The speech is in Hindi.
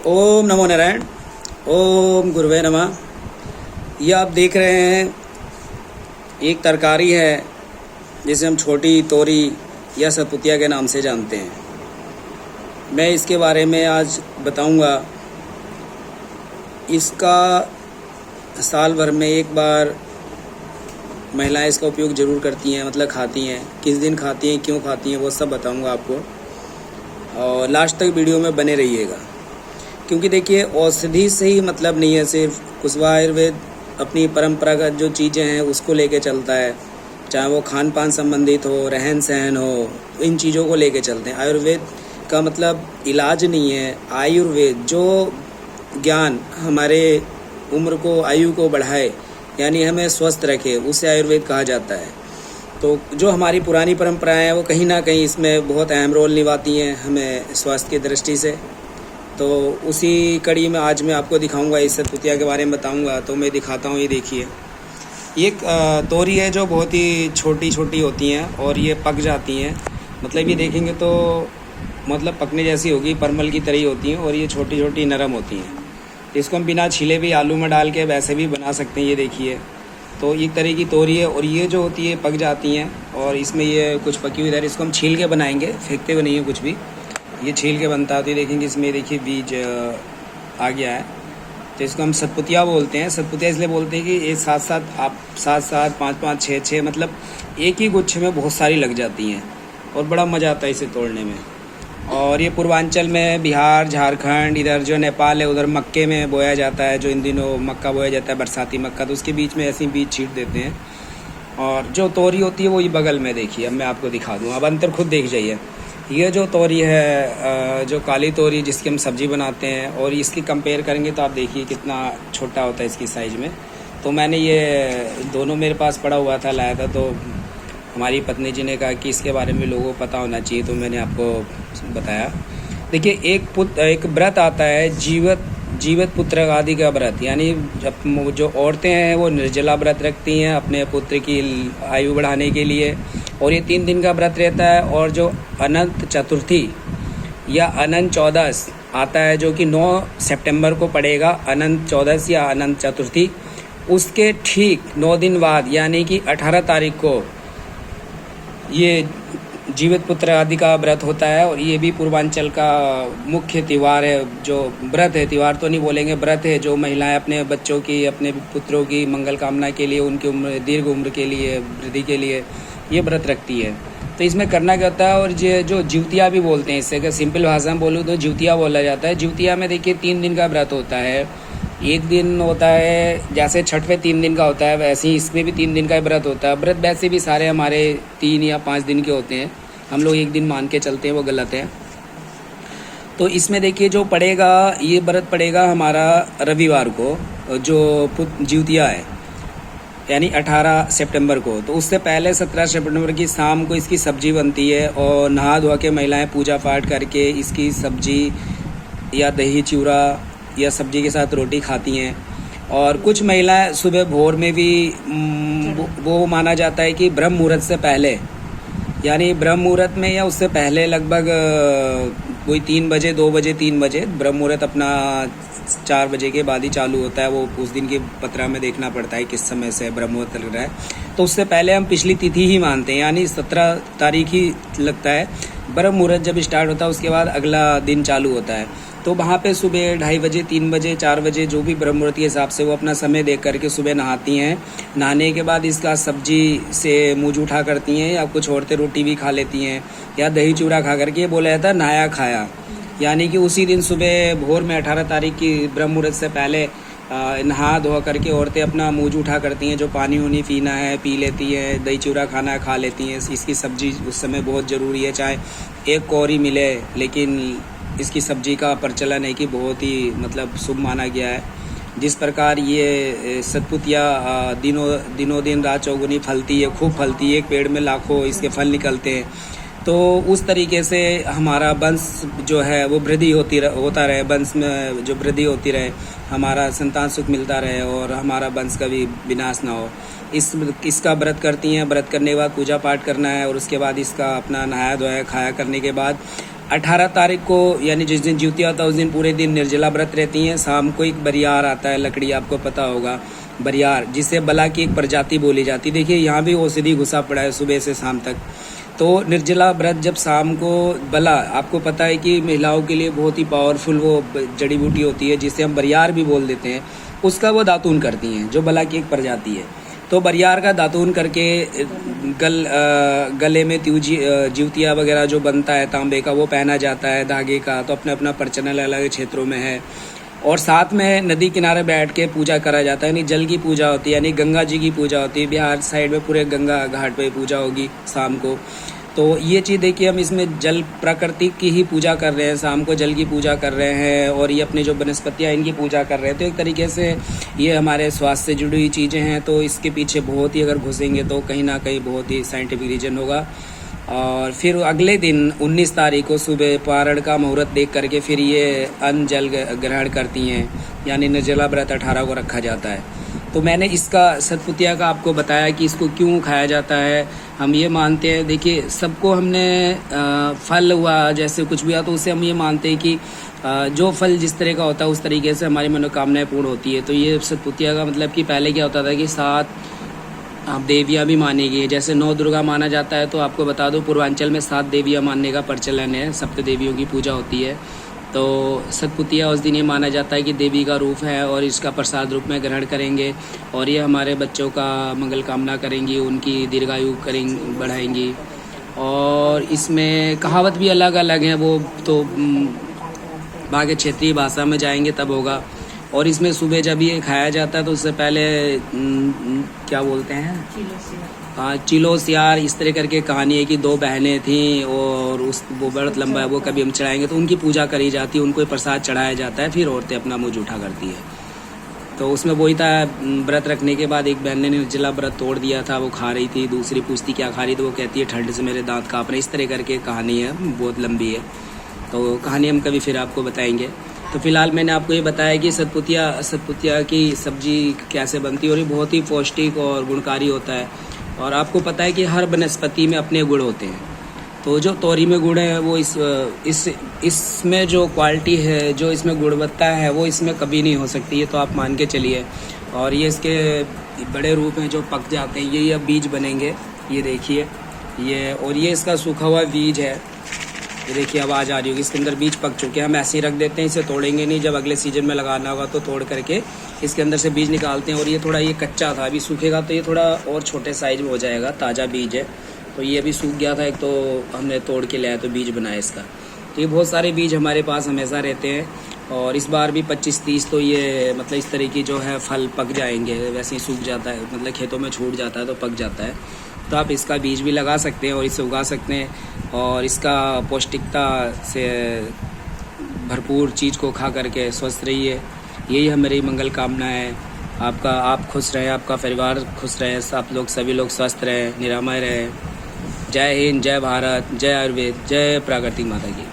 ओम नमो नारायण। ओम गुरुवे नमः। ये आप देख रहे हैं एक तरकारी है जिसे हम छोटी तोरी या सतपुतिया के नाम से जानते हैं। मैं इसके बारे में आज बताऊंगा। इसका साल भर में एक बार महिलाएं इसका उपयोग ज़रूर करती हैं, मतलब खाती हैं। किस दिन खाती हैं, क्यों खाती हैं, वो सब बताऊंगा आपको, और लास्ट तक वीडियो में बने रहिएगा। क्योंकि देखिए, औषधि से ही मतलब नहीं है सिर्फ। कुशवा आयुर्वेद अपनी परंपरागत जो चीज़ें हैं उसको लेके चलता है, चाहे वो खान पान संबंधित हो, रहन सहन हो, इन चीज़ों को लेके चलते हैं। आयुर्वेद का मतलब इलाज नहीं है। आयुर्वेद जो ज्ञान हमारे उम्र को, आयु को बढ़ाए, यानी हमें स्वस्थ रखे, उसे आयुर्वेद कहा जाता है। तो जो हमारी पुरानी परंपराएं हैं वो कहीं ना कहीं इसमें बहुत अहम रोल निभाती हैं हमें स्वास्थ्य की दृष्टि से। तो उसी कड़ी में आज मैं आपको दिखाऊंगा, इस सतपुतिया के बारे में बताऊंगा। तो मैं दिखाता हूँ। ये देखिए, ये तोरी है जो बहुत ही छोटी छोटी होती हैं और ये पक जाती हैं। मतलब ये देखेंगे तो मतलब पकने जैसी होगी, परमल की तरह होती हैं, और ये छोटी छोटी नरम होती हैं। इसको हम बिना छीले भी आलू में डाल के वैसे भी बना सकते हैं। ये देखिए, तो एक तरह की तोरी है, और ये जो होती है पक जाती हैं, और इसमें ये कुछ पकी हुई इधर। इसको हम छील के बनाएंगे, फेंकते हुए नहीं है कुछ भी। ये छील के बनता है। तो ये देखेंगे, इसमें देखिए बीज आ गया है। तो इसको हम सतपुतिया बोलते हैं। सतपुतिया इसलिए बोलते हैं कि ये साथ साथ 5-5, 6-6 मतलब एक ही गुच्छे में बहुत सारी लग जाती हैं, और बड़ा मज़ा आता है इसे तोड़ने में। और ये पूर्वांचल में, बिहार, झारखंड, इधर जो नेपाल है, उधर मक्के में बोया जाता है। जो इन दिनों मक्का बोया जाता है, बरसाती मक्का, तो उसके बीच में ऐसे बीज छींट देते हैं। और जो तोरी होती है वो ये बगल में देखिए, अब मैं आपको दिखा दूँ। अब अंतर खुद देख जाइए। ये जो तोरी है, जो काली तोरी जिसकी हम सब्ज़ी बनाते हैं, और इसकी कंपेयर करेंगे तो आप देखिए कितना छोटा होता है इसकी साइज़ में। तो मैंने ये दोनों मेरे पास पड़ा हुआ था, लाया था। तो हमारी पत्नी जी ने कहा कि इसके बारे में लोगों को पता होना चाहिए, तो मैंने आपको बताया। देखिए, एक व्रत आता है, जीवित पुत्र आदि का व्रत। यानी जब जो औरतें हैं वो निर्जला व्रत रखती हैं अपने पुत्र की आयु बढ़ाने के लिए, और ये 3 दिन का व्रत रहता है। और जो अनंत चतुर्थी या अनंत चौदस आता है, जो कि 9 सितंबर को पड़ेगा, अनंत चौदस या अनंत चतुर्थी, उसके ठीक 9 दिन बाद यानी कि 18 तारीख को ये जीवित पुत्र आदि का व्रत होता है। और ये भी पूर्वांचल का मुख्य त्यौहार है। जो व्रत है, त्यौहार तो नहीं बोलेंगे, व्रत है, जो महिलाएं अपने बच्चों की, अपने पुत्रों की मंगल कामना के लिए, उनकी उम्र, दीर्घ उम्र के लिए, वृद्धि के लिए ये व्रत रखती है। तो इसमें करना क्या होता है, और ये जो जिउतिया भी बोलते हैं, इससे अगर सिंपल भाषा में बोलूँ तो जिउतिया बोला जाता है। जिउतिया में देखिए 3 दिन का व्रत होता है। एक दिन होता है जैसे छठ पे 3 दिन का होता है, वैसे ही इसमें भी 3 दिन का व्रत होता है। व्रत वैसे भी सारे हमारे 3 या 5 दिन के होते हैं, हम लोग एक दिन मान के चलते हैं, वो गलत है। तो इसमें देखिए जो पड़ेगा, ये व्रत पड़ेगा हमारा रविवार को, जो जिउतिया है, यानी 18 सितंबर को। तो उससे पहले 17 सितंबर की शाम को इसकी सब्जी बनती है, और नहा धोआ के महिलाएं पूजा पाठ करके इसकी सब्जी या दही चूड़ा या सब्जी के साथ रोटी खाती हैं। और कुछ महिलाएं सुबह भोर में भी वो माना जाता है कि ब्रह्म मुहूर्त से पहले, यानी ब्रह्म मुहूर्त में या उससे पहले लगभग कोई 3 बजे, 2 बजे, 3 बजे, ब्रह्म मुहूर्त अपना 4 बजे के बाद ही चालू होता है। वो उस दिन की पत्रा में देखना पड़ता है किस समय से ब्रह्म मुहूर्त लग रहा है। तो उससे पहले हम पिछली तिथि ही मानते हैं, यानी 17 तारीख ही लगता है। ब्रह्म मुहूर्त जब स्टार्ट होता है उसके बाद अगला दिन चालू होता है। तो वहाँ पे सुबह 2:30 बजे, 3 बजे, 4 बजे, जो भी ब्रह्म मुहूर्त के हिसाब से वो अपना समय देख करके सुबह नहाती हैं। नहाने के बाद इसका सब्जी से मुँह जूठा करती हैं, या कुछ औरतें रोटी भी खा लेती हैं, या दही चूड़ा खा करके, ये बोला जाता है नहाया खाया। यानी कि उसी दिन सुबह भोर में 18 तारीख की ब्रह्म मुहूर्त से पहले नहा धो करके औरतें अपना मुँह जूठा करती हैं। जो पानी उनी पीना है पी लेती हैं, दही चूड़ा खाना है खा लेती हैं। इसकी सब्जी उस समय बहुत ज़रूरी है, चाहे एक कौरी मिले, लेकिन इसकी सब्जी का प्रचलन है कि बहुत ही मतलब शुभ माना गया है। जिस प्रकार ये सतपुतिया दिनों दिन रात चौगुनी फलती है, खूब फलती है, एक पेड़ में लाखों इसके फल निकलते हैं। तो उस तरीके से हमारा वंश जो है वो वृद्धि होता रहे, वंश में जो वृद्धि होती रहे, हमारा संतान सुख मिलता रहे, और हमारा वंश का भी विनाश ना हो। इसका व्रत करती हैं। व्रत करने के बाद पूजा पाठ करना है, और उसके बाद इसका अपना नहाया धोया खाया करने के बाद 18 तारीख को यानी जिस दिन ज्योतिया होता है उस दिन पूरे दिन निर्जला व्रत रहती हैं। शाम को एक बरियार आता है, लकड़ी आपको पता होगा, बरियार जिसे बला की एक प्रजाति बोली जाती है। देखिए यहाँ भी औषधि घुसा पड़ा है सुबह से शाम तक। तो निर्जला व्रत जब शाम को बला, आपको पता है कि महिलाओं के लिए बहुत ही पावरफुल वो जड़ी बूटी होती है जिसे हम बरियार भी बोल देते हैं, उसका वो दातून करती हैं, जो बला की एक प्रजाति है। तो बरियार का दातून करके गले में ज्यूतिया वगैरह जो बनता है तांबे का वो पहना जाता है, धागे का। तो अपने अपना प्रचलन अलग क्षेत्रों में है। और साथ में नदी किनारे बैठ के पूजा करा जाता है, यानी जल की पूजा होती है, यानी गंगा जी की पूजा होती है। बिहार साइड में पूरे गंगा घाट पे पूजा होगी शाम को। तो ये चीज़ देखिए, हम इसमें जल प्रकृति की ही पूजा कर रहे हैं, शाम को जल की पूजा कर रहे हैं, और ये अपने जो वनस्पतियाँ इनकी पूजा कर रहे हैं। तो एक तरीके से ये हमारे स्वास्थ्य से जुड़ी हुई चीज़ें हैं। तो इसके पीछे बहुत ही अगर घुसेंगे तो कहीं ना कहीं बहुत ही साइंटिफिक रीजन होगा। और फिर अगले दिन 19 तारीख को सुबह पारण का मुहूर्त देख करके फिर ये अन्न जल ग्रहण करती हैं, यानी निर्जला व्रत 18 को रखा जाता है। तो मैंने इसका सतपुतिया का आपको बताया कि इसको क्यों खाया जाता है। हम ये मानते हैं, देखिए सबको हमने फल हुआ जैसे कुछ भी हुआ तो उससे हम ये मानते हैं कि जो फल जिस तरह का होता है उस तरीके से हमारी मनोकामनाएं पूर्ण होती है। तो ये सतपुतिया का मतलब कि पहले क्या होता था कि 7 आप देवियाँ भी मानी गई, जैसे 9 दुर्गा माना जाता है। तो आपको बता दो पूर्वांचल में 7 देवियाँ मानने का प्रचलन है, सप्त देवियों की पूजा होती है। तो सतपुतिया उस दिन ये माना जाता है कि देवी का रूप है और इसका प्रसाद रूप में ग्रहण करेंगे, और ये हमारे बच्चों का मंगल कामना करेंगी, उनकी दीर्घायु बढ़ाएंगी। और इसमें कहावत भी अलग अलग हैं, वो तो बाकी क्षेत्रीय भाषा में जाएंगे तब होगा। और इसमें सुबह जब ये खाया जाता है तो उससे पहले क्या बोलते हैं, हाँ चिलो सियार इस तरह करके कहानी है कि 2 बहनें थीं और वो बहुत लंबा है, वो कभी हम चढ़ाएंगे तो उनकी पूजा करी जाती है, उनको प्रसाद चढ़ाया जाता है, फिर औरतें अपना मुँह जूठा करती है। तो उसमें वही था, व्रत रखने के बाद एक बहन ने निर्जला व्रत तोड़ दिया था, वो खा रही थी, दूसरी पूछती क्या खा रही, तो वो कहती है ठंड से मेरे दांत काँप रहे। इस तरह करके कहानी है, बहुत लंबी है, तो कहानी हम कभी फिर आपको बताएंगे। तो फिलहाल मैंने आपको ये बताया कि सतपुतिया की सब्जी कैसे बनती है, और ये बहुत ही पौष्टिक और गुणकारी होता है। और आपको पता है कि हर वनस्पति में अपने गुण होते हैं। तो जो तोरी में गुण है वो इसमें जो क्वालिटी है, जो इसमें गुणवत्ता है वो इसमें कभी नहीं हो सकती है, तो आप मान के चलिए। और ये इसके बड़े रूप हैं जो पक जाते हैं, ये अब बीज बनेंगे, ये देखिए ये, और ये इसका सूखा हुआ बीज है, ये देखिए आवाज़ आ रही होगी, इसके अंदर बीज पक चुके हैं। हम ऐसे ही रख देते हैं, इसे तोड़ेंगे नहीं, जब अगले सीजन में लगाना होगा तो तोड़ करके इसके अंदर से बीज निकालते हैं। और ये थोड़ा ये कच्चा था, अभी सूखेगा तो ये थोड़ा और छोटे साइज में हो जाएगा, ताज़ा बीज है। तो ये अभी सूख गया था एक, तो हमने तोड़ के लाया तो बीज बनाया इसका। तो ये बहुत सारे बीज हमारे पास हमेशा रहते हैं, और इस बार भी 25-30 तो ये मतलब इस तरह की जो है फल पक जाएंगे, वैसे ही सूख जाता है, मतलब खेतों में छूट जाता है तो पक जाता है। तो आप इसका बीज भी लगा सकते हैं और इसे उगा सकते हैं, और इसका पौष्टिकता से भरपूर चीज़ को खा करके स्वस्थ रहिए। यही है मेरी मंगल कामना है आपका, आप खुश रहें, आपका परिवार खुश रहे, आप लोग सभी लोग स्वस्थ रहें, निरामय रहें। जय हिंद, जय भारत, जय आयुर्वेद, जय प्राकृतिक माता की।